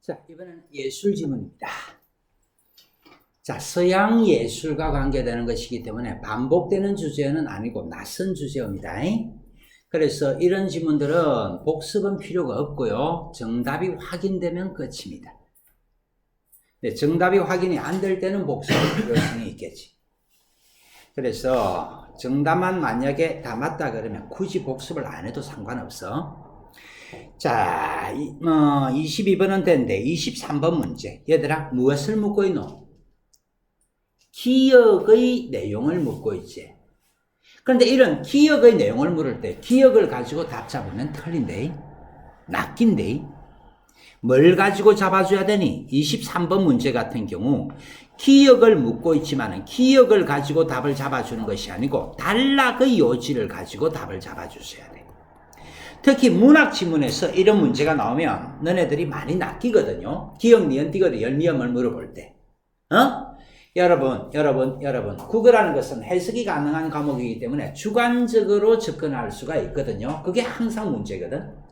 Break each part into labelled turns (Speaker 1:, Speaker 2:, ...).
Speaker 1: 자, 이번엔 예술 지문입니다. 자, 서양 예술과 관계되는 것이기 때문에 반복되는 주제는 아니고 낯선 주제입니다. 그래서 이런 지문들은 복습은 필요가 없고요. 정답이 확인되면 끝입니다. 네, 정답이 확인이 안 될 때는 복습할 필요성이 있겠지. 그래서 정답만 만약에 다 맞다 그러면 굳이 복습을 안 해도 상관없어. 자, 22번은 된데 23번 문제. 얘들아, 무엇을 묻고 있노? 기억의 내용을 묻고 있지. 그런데 이런 기억의 내용을 물을 때 기억을 가지고 답 잡으면 틀린데, 낚인데, 뭘 가지고 잡아줘야 되니? 23번 문제 같은 경우 기억을 묻고 있지만 기억을 가지고 답을 잡아주는 것이 아니고 단락의 요지를 가지고 답을 잡아주셔야 돼. 특히 문학 지문에서 이런 문제가 나오면 너네들이 많이 낚이거든요. 기억, 니은, 디귿, 열미음을 물어볼 때. 여러분, 국어라는 것은 해석이 가능한 과목이기 때문에 주관적으로 접근할 수가 있거든요. 그게 항상 문제거든.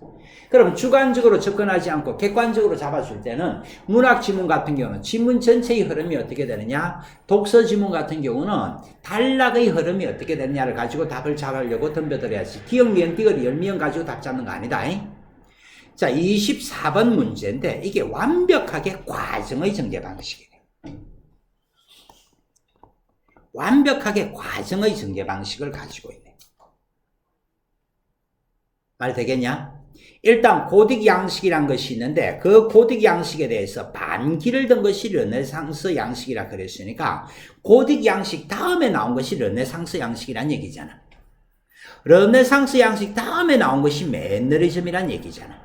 Speaker 1: 그럼 주관적으로 접근하지 않고 객관적으로 잡아줄 때는 문학 지문 같은 경우는 지문 전체의 흐름이 어떻게 되느냐, 독서 지문 같은 경우는 단락의 흐름이 어떻게 되느냐를 가지고 답을 잡으려고 덤벼들어야지. 기억, 니은, 디귿, 열미음 가지고 답 잡는 거 아니다. 자, 24번 문제인데 이게 완벽하게 과정의 전개 방식이에요. 완벽하게 과정의 전개 방식을 가지고 있네. 말 되겠냐? 일단 고딕 양식이란 것이 있는데 그 고딕 양식에 대해서 반기를 든 것이 르네상스 양식이라 그랬으니까 고딕 양식 다음에 나온 것이 르네상스 양식이란 얘기잖아. 르네상스 양식 다음에 나온 것이 매너리즘이란 얘기잖아.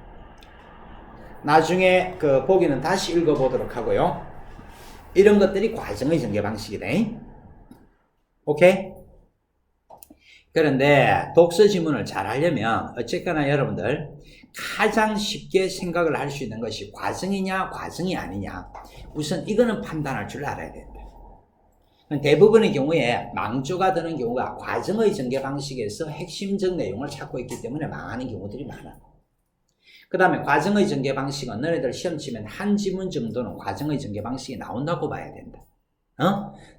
Speaker 1: 나중에 그 보기는 다시 읽어보도록 하고요. 이런 것들이 과정의 전개 방식이다. 오케이? 그런데 독서 지문을 잘 하려면 어쨌거나 여러분들 가장 쉽게 생각을 할 수 있는 것이 과정이냐 과정이 아니냐, 우선 이거는 판단할 줄 알아야 된다. 대부분의 경우에 망조가 되는 경우가 과정의 전개 방식에서 핵심적 내용을 찾고 있기 때문에 망하는 경우들이 많아. 그 다음에 과정의 전개 방식은 너네들 시험 치면 한 지문 정도는 과정의 전개 방식이 나온다고 봐야 된다.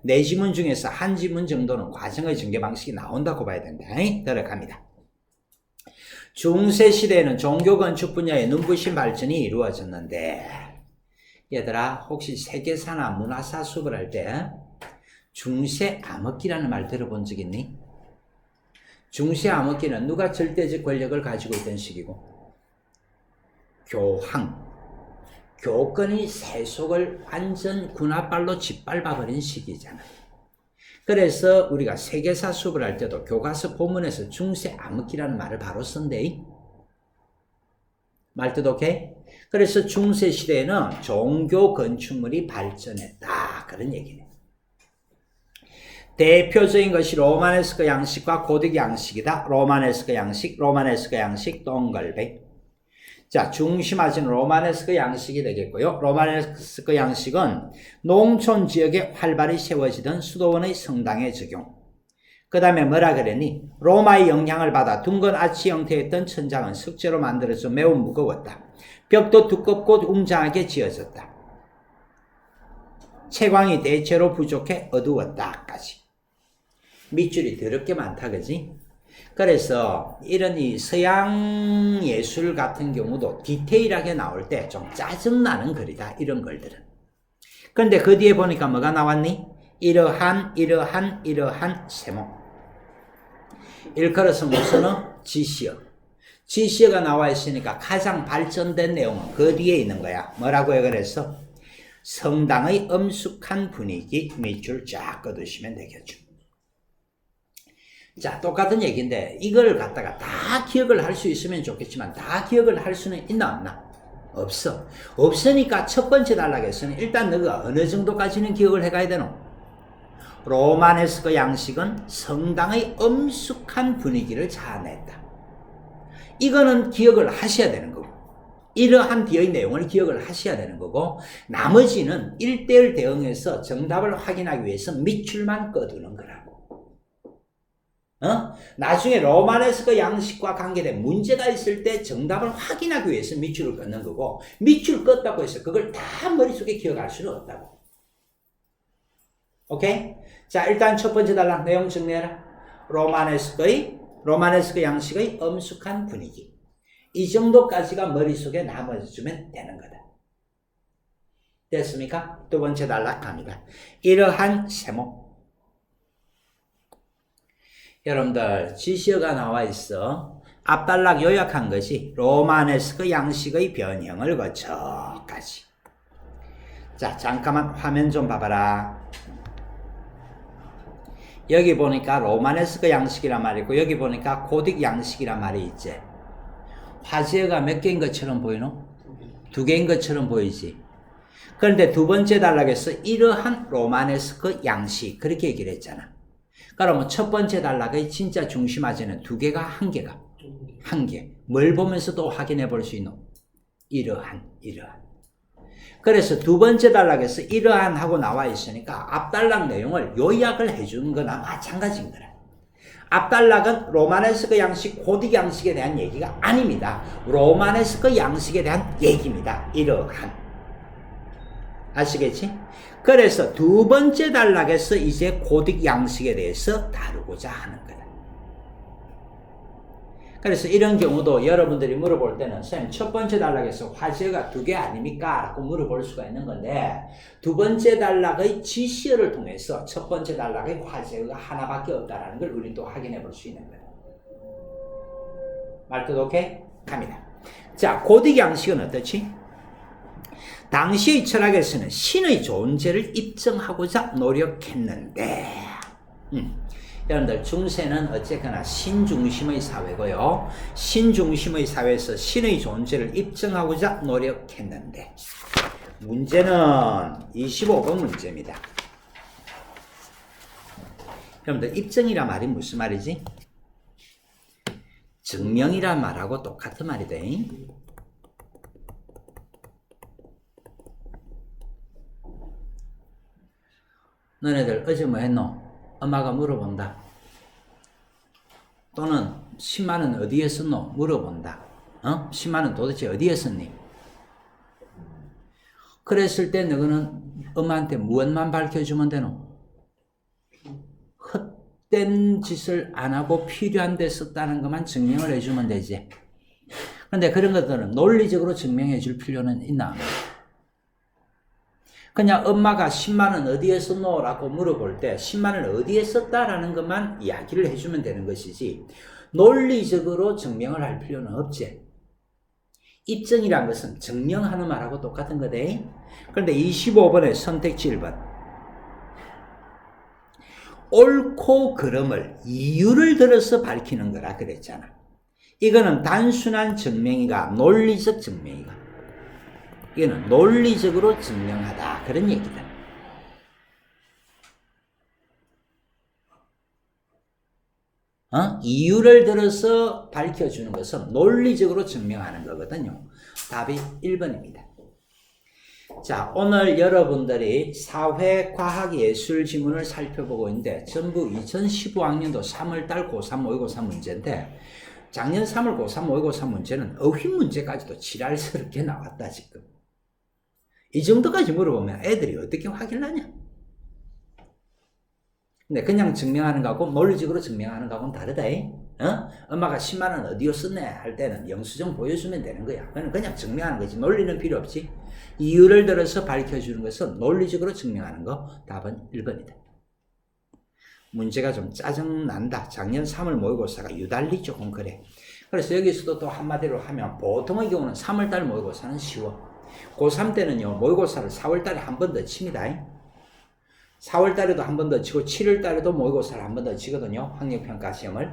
Speaker 1: 네 지문 중에서 한 지문 정도는 과정의 전개 방식이 나온다고 봐야 된다. 들어갑니다. 중세 시대에는 종교 건축 분야의 눈부신 발전이 이루어졌는데, 얘들아, 혹시 세계사나 문화사 수업을 할 때 중세 암흑기라는 말 들어본 적 있니? 중세 암흑기는 누가 절대적 권력을 가지고 있던 시기고, 교황, 교권이 세속을 완전 군합발로 짓밟아버린 시기잖아. 그래서 우리가 세계사 수업을 할 때도 교과서 본문에서 중세 암흑기라는 말을 바로 쓴대. 말뜻 오케이? 그래서 중세 시대에는 종교 건축물이 발전했다, 그런 얘기네. 대표적인 것이 로마네스크 양식과 고딕 양식이다. 로마네스크 양식, 동글베. 자, 중심하지는 로마네스크 양식이 되겠고요. 로마네스크 양식은 농촌 지역에 활발히 세워지던 수도원의 성당의 적용. 그 다음에 뭐라 그랬니? 로마의 영향을 받아 둥근 아치 형태였던 천장은 석재로 만들어져 매우 무거웠다. 벽도 두껍고 웅장하게 지어졌다. 채광이 대체로 부족해 어두웠다까지. 밑줄이 더럽게 많다, 그지? 그래서 이런 이 서양 예술 같은 경우도 디테일하게 나올 때 좀 짜증나는 글이다, 이런 글들은. 그런데 그 뒤에 보니까 뭐가 나왔니? 이러한 세모. 일컬어서 무슨은 지시어. 지시어가 나와 있으니까 가장 발전된 내용은 그 뒤에 있는 거야. 뭐라고요? 그래서 성당의 엄숙한 분위기, 밑줄 쫙 꺼두시면 되겠죠. 자, 똑같은 얘기인데 이걸 갖다가 다 기억을 할 수 있으면 좋겠지만 다 기억을 할 수는 있나 없나? 없어. 없으니까 첫 번째 단락에서는 일단 너가 어느 정도까지는 기억을 해가야 되노? 로마네스크 양식은 성당의 엄숙한 분위기를 자아냈다. 이거는 기억을 하셔야 되는 거고, 이러한 뒤의 내용을 기억을 하셔야 되는 거고, 나머지는 1대1 대응해서 정답을 확인하기 위해서 밑줄만 꺼두는 거라고. 나중에 로마네스크 양식과 관계된 문제가 있을 때 정답을 확인하기 위해서 밑줄을 긋는 거고, 밑줄 긋다고 해서 그걸 다 머릿속에 기억할 수는 없다고. 오케이? 자, 일단 첫 번째 단락 내용 정리해라. 로마네스크 양식의 엄숙한 분위기. 이 정도까지가 머릿속에 남아주면 되는 거다. 됐습니까? 두 번째 단락 갑니다. 이러한 세모. 여러분들 지시어가 나와 있어. 앞단락 요약한 것이 로마네스크 양식의 변형을 거쳐까지. 자, 잠깐만 화면 좀 봐봐라. 여기 보니까 로마네스크 양식이란 말이 있고, 여기 보니까 고딕 양식이란 말이 있지. 화제어가 몇 개인 것처럼 보이노? 두 개인 것처럼 보이지. 그런데 두 번째 단락에서 이러한 로마네스크 양식, 그렇게 얘기를 했잖아. 그러면 첫 번째 단락의 진짜 중심 화제는 두 개가 한 개가? 한 개. 뭘 보면서 또 확인해 볼 수 있노? 이러한. 그래서 두 번째 단락에서 이러한 하고 나와 있으니까 앞단락 내용을 요약을 해주는 거나 마찬가지인 거라. 앞단락은 로마네스크 양식, 고딕 양식에 대한 얘기가 아닙니다. 로마네스크 양식에 대한 얘기입니다. 이러한. 아시겠지? 그래서 두 번째 단락에서 이제 고딕 양식에 대해서 다루고자 하는 거다. 그래서 이런 경우도 여러분들이 물어볼 때는 선생님 첫 번째 단락에서 화제어가 두 개 아닙니까? 라고 물어볼 수가 있는 건데, 두 번째 단락의 지시어를 통해서 첫 번째 단락의 화제어가 하나밖에 없다는 걸 우리 또 확인해 볼 수 있는 거다. 말뜻 오케이? 갑니다. 자, 고딕 양식은 어떻지? 당시의 철학에서는 신의 존재를 입증하고자 노력했는데, 여러분들 중세는 어쨌거나 신중심의 사회고요. 신중심의 사회에서 신의 존재를 입증하고자 노력했는데, 문제는 25번 문제입니다. 여러분들 입증이란 말이 무슨 말이지? 증명이란 말하고 똑같은 말이 돼. 너네들 어제 뭐 했노? 엄마가 물어본다. 또는 10만원 어디에 썼노? 물어본다. 10만원 도대체 어디에 썼니? 그랬을 때 너는 엄마한테 무엇만 밝혀주면 되노? 헛된 짓을 안 하고 필요한 데 썼다는 것만 증명을 해주면 되지. 근데 그런 것들은 논리적으로 증명해 줄 필요는 있나? 그냥 엄마가 10만원 어디에 썼노? 라고 물어볼 때 10만원 어디에 썼다라는 것만 이야기를 해주면 되는 것이지, 논리적으로 증명을 할 필요는 없지. 입증이란 것은 증명하는 말하고 똑같은 거대. 그런데 25번의 선택지 1번. 옳고 그름을 이유를 들어서 밝히는 거라 그랬잖아. 이거는 단순한 증명이가 논리적 증명이가. 이거는 논리적으로 증명하다, 그런 얘기다. 이유를 들어서 밝혀주는 것은 논리적으로 증명하는 거거든요. 답이 1번입니다. 자, 오늘 여러분들이 사회과학예술 지문을 살펴보고 있는데 전부 2015학년도 3월달 고3 모의고사 문제인데, 작년 3월 고3 모의고사 문제는 어휘 문제까지도 지랄스럽게 나왔다 지금. 이 정도까지 물어보면 애들이 어떻게 확인하냐? 근데 그냥 증명하는 거하고 논리적으로 증명하는 거하고는 다르다. 엄마가 10만원 어디에 썼네 할 때는 영수증 보여주면 되는 거야. 그냥 증명하는 거지. 논리는 필요 없지. 이유를 들어서 밝혀주는 것은 논리적으로 증명하는 거. 답은 1번이다. 문제가 좀 짜증난다. 작년 3월 모의고사가 유달리 조금 그래. 그래서 여기서도 또 한마디로 하면 보통의 경우는 3월달 모의고사는 쉬워. 고3 때는요, 모의고사를 4월달에 한 번 더 칩니다. 4월달에도 한 번 더 치고 7월달에도 모의고사를 한 번 더 치거든요. 학력평가 시험을.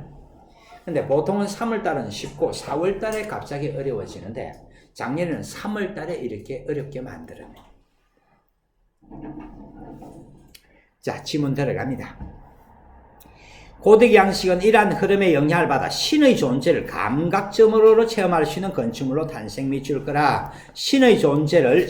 Speaker 1: 근데 보통은 3월달은 쉽고 4월달에 갑자기 어려워지는데, 작년에는 3월달에 이렇게 어렵게 만들었네. 자, 지문 들어갑니다. 고딕 양식은 이러한 흐름에 영향을 받아 신의 존재를 감각적으로 체험할 수 있는 건축물로 탄생 밑줄 거라. 신의 존재를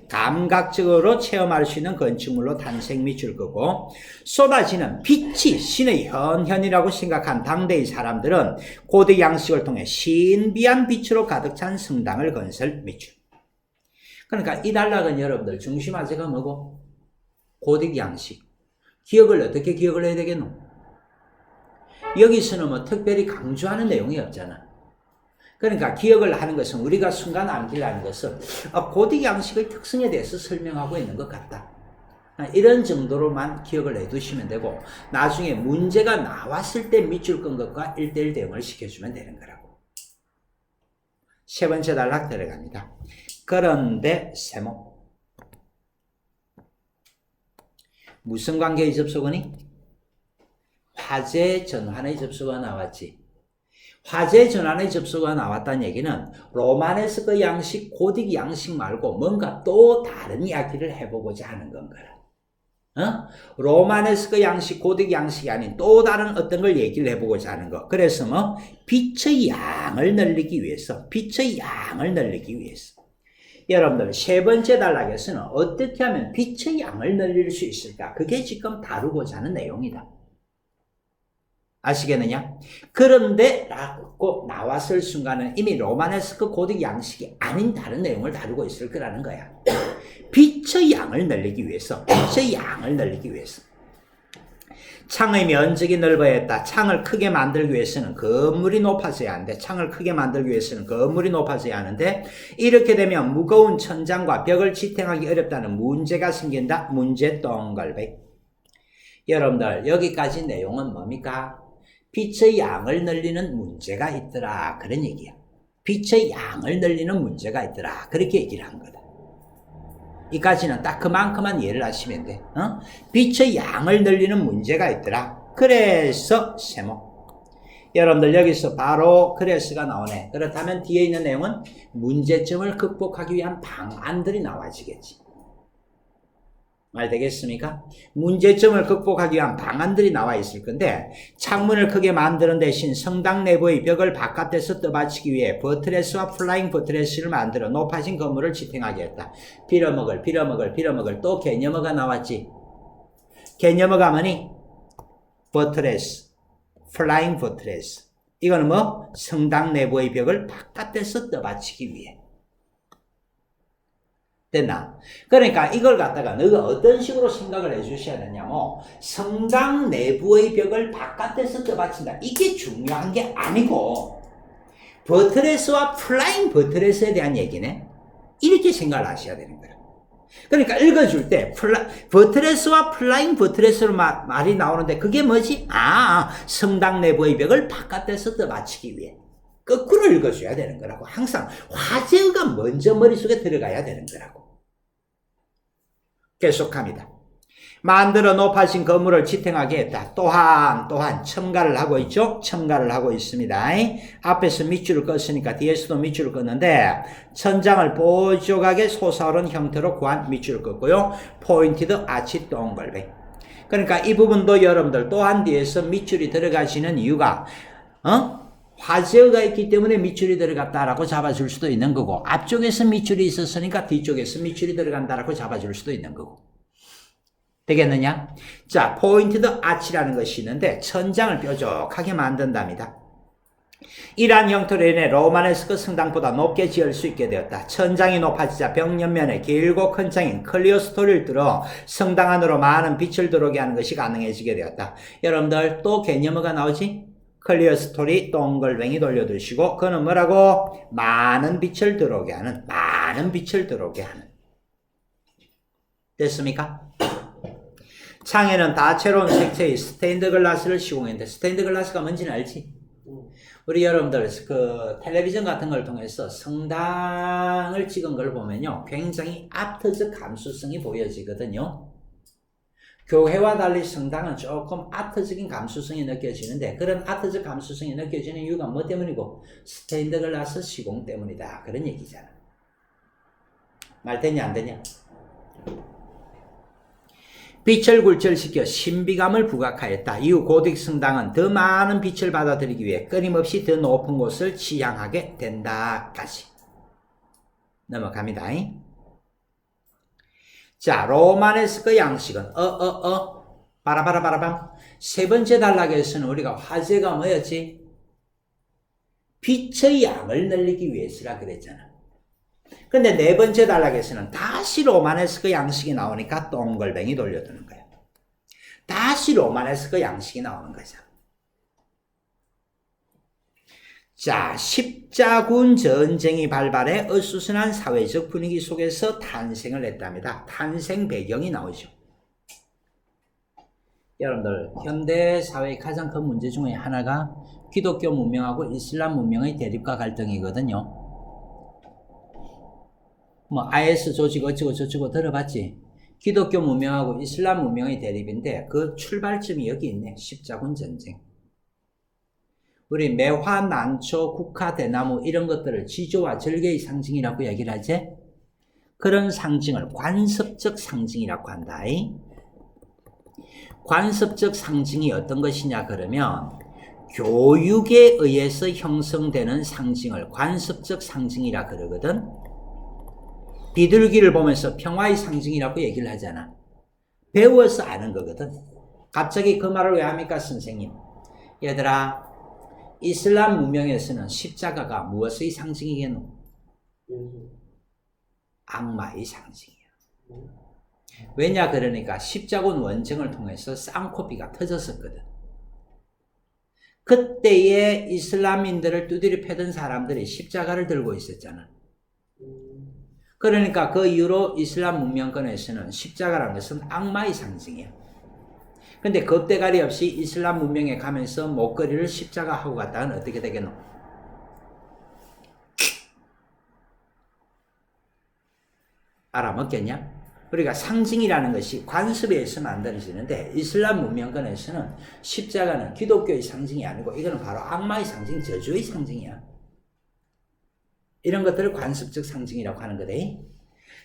Speaker 1: 감각적으로 체험할 수 있는 건축물로 탄생 밑줄 거고, 쏟아지는 빛이 신의 현현이라고 생각한 당대의 사람들은 고딕 양식을 통해 신비한 빛으로 가득 찬 성당을 건설 밑줄. 그러니까 이 단락은 여러분들 중심화제가 뭐고? 고딕 양식. 기억을 어떻게 기억을 해야 되겠노? 여기서는 뭐 특별히 강조하는 내용이 없잖아. 그러니까 기억을 하는 것은 우리가 순간 암기를 하는 것은 고딕 양식의 특성에 대해서 설명하고 있는 것 같다. 이런 정도로만 기억을 해두시면 되고, 나중에 문제가 나왔을 때 밑줄 끈 것과 1:1 대응을 시켜주면 되는 거라고. 세 번째 단락 들어갑니다. 그런데 세모. 무슨 관계의 접속어니? 화재 전환의 접속어가 나왔지. 화재 전환의 접속어가 나왔다는 얘기는 로마네스크 양식, 고딕 양식 말고 뭔가 또 다른 이야기를 해보고자 하는 건 거라. 로마네스크 양식, 고딕 양식이 아닌 또 다른 어떤 걸 얘기를 해보고자 하는 거. 그래서 뭐 빛의 양을 늘리기 위해서, 여러분들 세 번째 단락에서는 어떻게 하면 빛의 양을 늘릴 수 있을까? 그게 지금 다루고자 하는 내용이다. 아시겠느냐? 그런데 라고 나왔을 순간은 이미 로마네스크 고딕 양식이 아닌 다른 내용을 다루고 있을 거라는 거야. 빛의 양을 늘리기 위해서. 창의 면적이 넓어야 했다. 창을 크게 만들기 위해서는 건물이 높아져야 하는데, 이렇게 되면 무거운 천장과 벽을 지탱하기 어렵다는 문제가 생긴다. 문제 동글뱅. 여러분들 여기까지 내용은 뭡니까? 빛의 양을 늘리는 문제가 있더라, 그런 얘기야. 빛의 양을 늘리는 문제가 있더라, 그렇게 얘기를 한 거다. 이까지는 딱 그만큼만 이해를 하시면 돼. 빛의 양을 늘리는 문제가 있더라. 그래서 세모. 여러분들 여기서 바로 그래서가 나오네. 그렇다면 뒤에 있는 내용은 문제점을 극복하기 위한 방안들이 나와지겠지. 말 되겠습니까? 문제점을 극복하기 위한 방안들이 나와 있을 건데, 창문을 크게 만드는 대신 성당 내부의 벽을 바깥에서 떠받치기 위해 버트레스와 플라잉 버트레스를 만들어 높아진 건물을 지탱하게 했다. 빌어먹을 또 개념어가 나왔지. 개념어가 뭐니? 버트레스, 플라잉 버트레스. 이거는 뭐? 성당 내부의 벽을 바깥에서 떠받치기 위해. 됐나? 그러니까 이걸 갖다가 너가 어떤 식으로 생각을 해주셔야 되냐면, 성당 내부의 벽을 바깥에서 떠받친다. 이게 중요한 게 아니고, 버트레스와 플라잉 버트레스에 대한 얘기네. 이렇게 생각을 하셔야 되는 거야. 그러니까 읽어줄 때 버트레스와 플라잉 버트레스로 말이 나오는데 그게 뭐지? 성당 내부의 벽을 바깥에서 떠받치기 위해. 거꾸로 읽어줘야 되는 거라고. 항상 화제가 먼저 머릿속에 들어가야 되는 거라고. 계속합니다. 만들어 높아진 건물을 지탱하게 했다. 또한 첨가를 하고 있죠. 첨가를 하고 있습니다. 앞에서 밑줄을 껐으니까 뒤에서도 밑줄을 껐는데, 천장을 뾰족하게 솟아오른 형태로 구한 밑줄을 껐고요. 포인티드 아치 동글뱅. 그러니까 이 부분도 여러분들 또한 뒤에서 밑줄이 들어가시는 이유가 화재가 있기 때문에 밑줄이 들어갔다라고 잡아줄 수도 있는 거고, 앞쪽에서 밑줄이 있었으니까 뒤쪽에서 밑줄이 들어간다라고 잡아줄 수도 있는 거고. 되겠느냐? 자, 포인티드 아치라는 것이 있는데 천장을 뾰족하게 만든답니다. 이러한 형태로 인해 로마네스크 성당보다 높게 지을 수 있게 되었다. 천장이 높아지자 벽 옆면에 길고 큰 창인 클리어스토리를 뚫어 성당 안으로 많은 빛을 들어오게 하는 것이 가능해지게 되었다. 여러분들 또 개념어가 나오지? 클리어스토리 동글뱅이 돌려두시고, 그는 뭐라고? 많은 빛을 들어오게 하는. 됐습니까? 창에는 다채로운 색채의 스테인드 글라스를 시공했는데, 스테인드 글라스가 뭔지는 알지? 우리 여러분들 그 텔레비전 같은 걸 통해서 성당을 찍은 걸 보면요, 굉장히 아트적 감수성이 보여지거든요. 교회와 달리 성당은 조금 아트적인 감수성이 느껴지는데, 그런 아트적 감수성이 느껴지는 이유가 뭐 때문이고? 스테인드 글라스 시공 때문이다, 그런 얘기잖아. 말 되냐 안 되냐? 빛을 굴절시켜 신비감을 부각하였다. 이후 고딕 성당은 더 많은 빛을 받아들이기 위해 끊임없이 더 높은 곳을 지향하게 된다까지 넘어갑니다. 자, 로마네스크 양식은 바라바라바라밤. 세 번째 단락에서는 우리가 화제가 뭐였지? 빛의 양을 늘리기 위해서라 그랬잖아. 근데 네 번째 단락에서는 다시 로마네스크 양식이 나오니까 똥걸뱅이 돌려두는 거야. 다시 로마네스크 양식이 나오는 거죠. 자, 십자군 전쟁이 발발해 어수선한 사회적 분위기 속에서 탄생을 했답니다. 탄생 배경이 나오죠. 여러분들, 현대 사회의 가장 큰 문제 중에 하나가 기독교 문명하고 이슬람 문명의 대립과 갈등이거든요. 뭐 IS 조직 어쩌고 저쩌고 들어봤지? 기독교 문명하고 이슬람 문명의 대립인데 그 출발점이 여기 있네. 십자군 전쟁. 우리 매화, 난초, 국화, 대나무 이런 것들을 지조와 절개의 상징이라고 얘기를 하지? 그런 상징을 관습적 상징이라고 한다. 관습적 상징이 어떤 것이냐 그러면 교육에 의해서 형성되는 상징을 관습적 상징이라 그러거든. 비둘기를 보면서 평화의 상징이라고 얘기를 하잖아. 배워서 아는 거거든. 갑자기 그 말을 왜 합니까, 선생님? 얘들아, 이슬람 문명에서는 십자가가 무엇의 상징이겠노? 악마의 상징이야. 왜냐 그러니까 십자군 원정을 통해서 쌍코피가 터졌었거든. 그때의 이슬람인들을 두드려 패던 사람들이 십자가를 들고 있었잖아. 그러니까 그 이후로 이슬람 문명권에서는 십자가라는 것은 악마의 상징이야. 근데 겁대가리 없이 이슬람 문명에 가면서 목걸이를 십자가 하고 갔다가는 어떻게 되겠노? 알아먹겠냐? 우리가 상징이라는 것이 관습에 의해서 만들어지는데 이슬람 문명권에서는 십자가는 기독교의 상징이 아니고 이거는 바로 악마의 상징, 저주의 상징이야. 이런 것들을 관습적 상징이라고 하는 거대.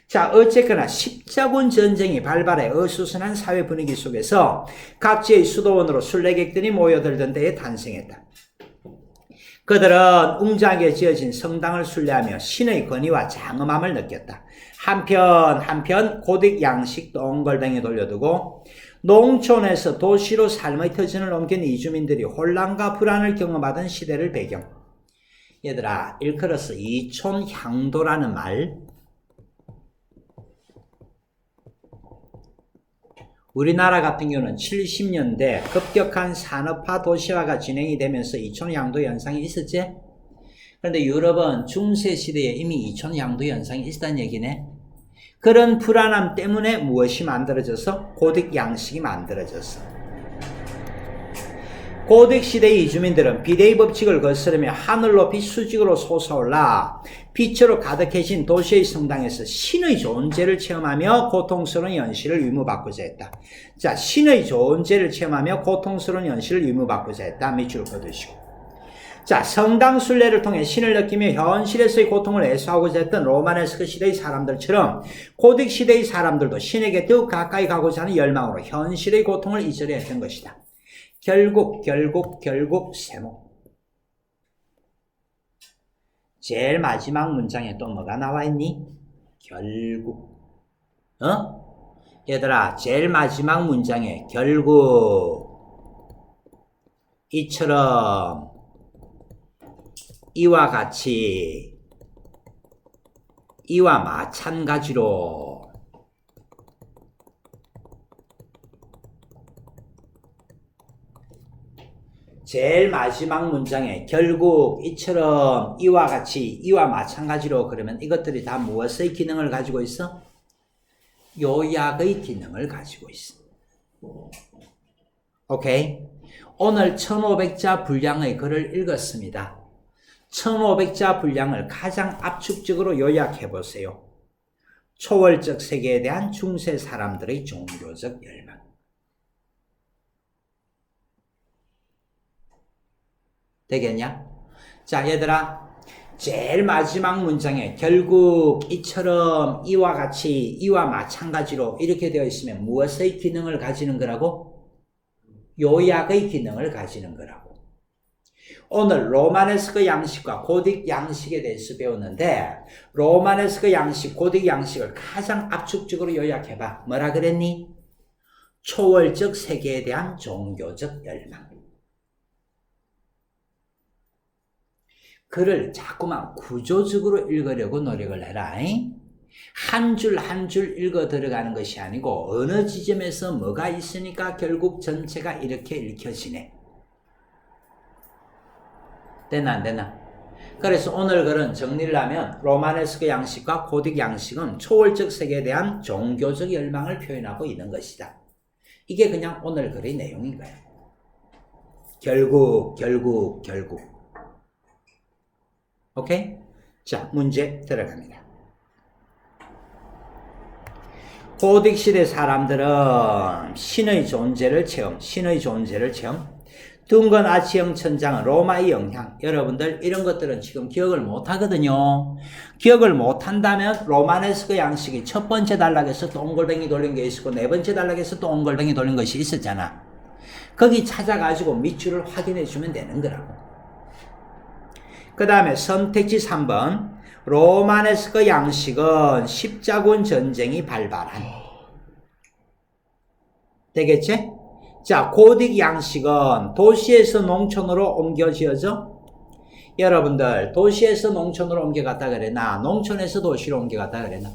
Speaker 1: 자, 어쨌거나 십자군 전쟁이 발발해 어수선한 사회 분위기 속에서 각지의 수도원으로 순례객들이 모여들던 때에 탄생했다. 그들은 웅장하게 지어진 성당을 순례하며 신의 권위와 장엄함을 느꼈다. 한편 고딕 양식 똥걸뱅이 돌려두고 농촌에서 도시로 삶의 터전을 옮긴 이주민들이 혼란과 불안을 경험하던 시대를 배경. 얘들아, 일컬어서 이촌향도라는 말, 우리나라 같은 경우는 70년대 급격한 산업화 도시화가 진행이 되면서 이촌향도 현상이 있었지? 그런데 유럽은 중세시대에 이미 이촌향도 현상이 있었다는 얘기네. 그런 불안함 때문에 무엇이 만들어져서? 고딕 양식이 만들어졌어. 고딕 시대의 이주민들은 비대의 법칙을 거스르며 하늘 높이 수직으로 솟아올라 빛으로 가득해진 도시의 성당에서 신의 존재를 체험하며 고통스러운 현실을 의무받고자 했다. 자, 신의 존재를 체험하며 고통스러운 현실을 의무받고자 했다. 밑줄 그어두시고. 자, 성당 순례를 통해 신을 느끼며 현실에서의 고통을 해소하고자 했던 로마네스크 시대의 사람들처럼 고딕 시대의 사람들도 신에게 더욱 가까이 가고자 하는 열망으로 현실의 고통을 잊으려 했던 것이다. 결국 세모. 제일 마지막 문장에 또 뭐가 나와 있니? 결국. 얘들아, 제일 마지막 문장에 결국 이처럼 이와 같이 이와 마찬가지로 제일 마지막 문장에 결국 이처럼 이와 같이 이와 마찬가지로 그러면 이것들이 다 무엇의 기능을 가지고 있어? 요약의 기능을 가지고 있어. 오케이? 오늘 1500자 분량의 글을 읽었습니다. 1500자 분량을 가장 압축적으로 요약해 보세요. 초월적 세계에 대한 중세 사람들의 종교적 열망. 되겠냐? 자, 얘들아, 제일 마지막 문장에 결국 이처럼 이와 같이 이와 마찬가지로 이렇게 되어 있으면 무엇의 기능을 가지는 거라고? 요약의 기능을 가지는 거라고. 오늘 로마네스크 양식과 고딕 양식에 대해서 배웠는데 로마네스크 양식, 고딕 양식을 가장 압축적으로 요약해봐. 뭐라 그랬니? 초월적 세계에 대한 종교적 열망. 글을 자꾸만 구조적으로 읽으려고 노력을 해라. 한 줄 한 줄 읽어 들어가는 것이 아니고 어느 지점에서 뭐가 있으니까 결국 전체가 이렇게 읽혀지네. 되나 안 되나? 그래서 오늘 글은 정리를 하면 로마네스크 양식과 고딕 양식은 초월적 세계에 대한 종교적 열망을 표현하고 있는 것이다. 이게 그냥 오늘 글의 내용인 거야. 결국. 오케이? 자, 문제 들어갑니다. 고딕 시대 사람들은 신의 존재를 체험. 둥근 아치형 천장은 로마의 영향. 여러분들 이런 것들은 지금 기억을 못 하거든요. 기억을 못 한다면 로마네스크 양식이 첫 번째 단락에서 동글뱅이 돌린 게 있었고 네 번째 단락에서 동글뱅이 돌린 것이 있었잖아. 거기 찾아가지고 밑줄을 확인해 주면 되는 거라고. 그 다음에 선택지 3번. 로마네스크 양식은 십자군 전쟁이 발발한. 되겠지? 자, 고딕 양식은 도시에서 농촌으로 옮겨 지어져? 여러분들, 도시에서 농촌으로 옮겨갔다 그랬나? 농촌에서 도시로 옮겨갔다 그랬나?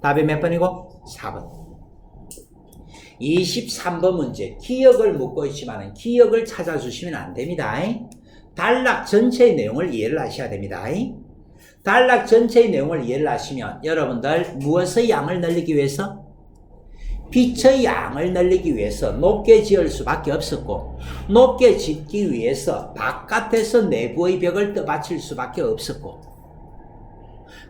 Speaker 1: 답이 몇 번이고? 4번. 23번 문제. 기억을 묻고 있지만 기억을 찾아주시면 안 됩니다. 단락 전체의 내용을 이해를 하셔야 됩니다. 단락 전체의 내용을 이해를 하시면 여러분들 무엇의 양을 늘리기 위해서? 빛의 양을 늘리기 위해서 높게 지을 수밖에 없었고 높게 짓기 위해서 바깥에서 내부의 벽을 떠받칠 수밖에 없었고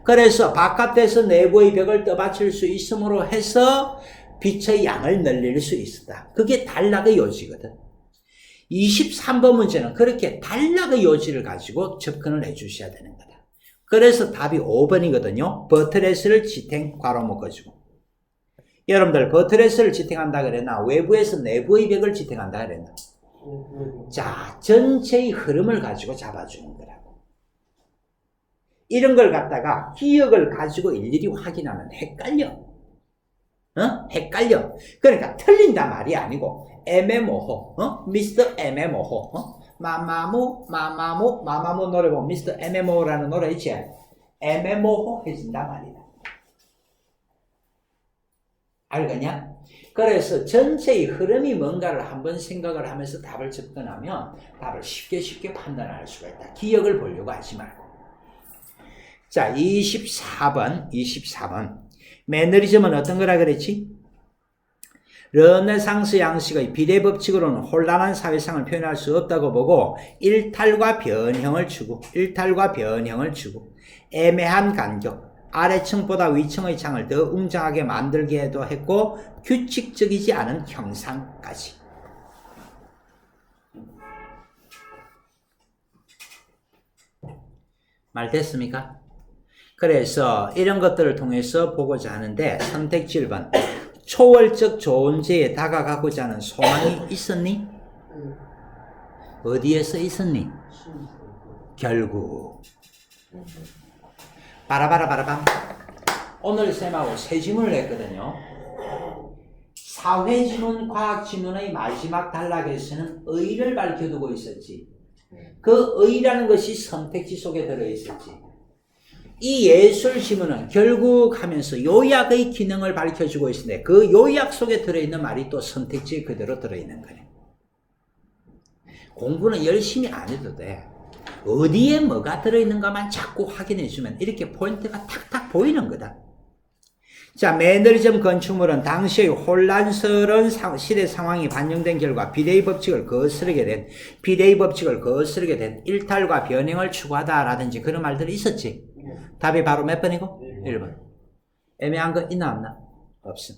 Speaker 1: 그래서 바깥에서 내부의 벽을 떠받칠 수 있음으로 해서 빛의 양을 늘릴 수 있었다. 그게 단락의 요지거든. 23번 문제는 그렇게 단락의 요지를 가지고 접근을 해 주셔야 되는 거다. 그래서 답이 5번이거든요. 버트레스를 지탱 괄호 묶어주고. 여러분들 버트레스를 지탱한다 그랬나? 외부에서 내부의 벽을 지탱한다 그랬나? 자, 전체의 흐름을 가지고 잡아주는 거라고. 이런 걸 갖다가 기억을 가지고 일일이 확인하면 헷갈려. 헷갈려. 그러니까 틀린다 말이 아니고 애매모호. 미스터 애매모호. 마마무 노래 보면 미스터 애매모호라는 노래 있지? 애매모호해진다 말이다. 알겠냐? 그래서 전체의 흐름이 뭔가를 한번 생각을 하면서 답을 접근하면 답을 쉽게 판단할 수가 있다. 기억을 보려고 하지 말고. 자, 24번. 매너리즘은 어떤 거라 그랬지? 르네상스 양식의 비례 법칙으로는 혼란한 사회상을 표현할 수 없다고 보고 일탈과 변형을 추구, 애매한 간격, 아래층보다 위층의 창을 더 웅장하게 만들게도 했고 규칙적이지 않은 형상까지. 말 됐습니까? 그래서 이런 것들을 통해서 보고자 하는데 선택지 1번. 초월적 존재에 다가가고자 하는 소망이 있었니? 어디에서 있었니? 결국. 바라바라밤. 오늘 쌤하고 세 지문을 했거든요. 사회지문, 과학지문의 마지막 단락에서는 의를 밝혀두고 있었지. 그 의라는 것이 선택지 속에 들어있었지. 이 예술지문은 결국 하면서 요약의 기능을 밝혀주고 있는데 그 요약 속에 들어있는 말이 또 선택지에 그대로 들어있는 거네. 공부는 열심히 안 해도 돼. 어디에 뭐가 들어있는가만 자꾸 확인해주면 이렇게 포인트가 탁탁 보이는 거다. 자, 매너리즘 건축물은 당시의 혼란스러운 시대 상황이 반영된 결과 비대의 법칙을 거스르게 된 일탈과 변형을 추구하다라든지 그런 말들이 있었지. 답이 바로 몇 번이고? 1번. 애매한 거 있나 없나? 없음.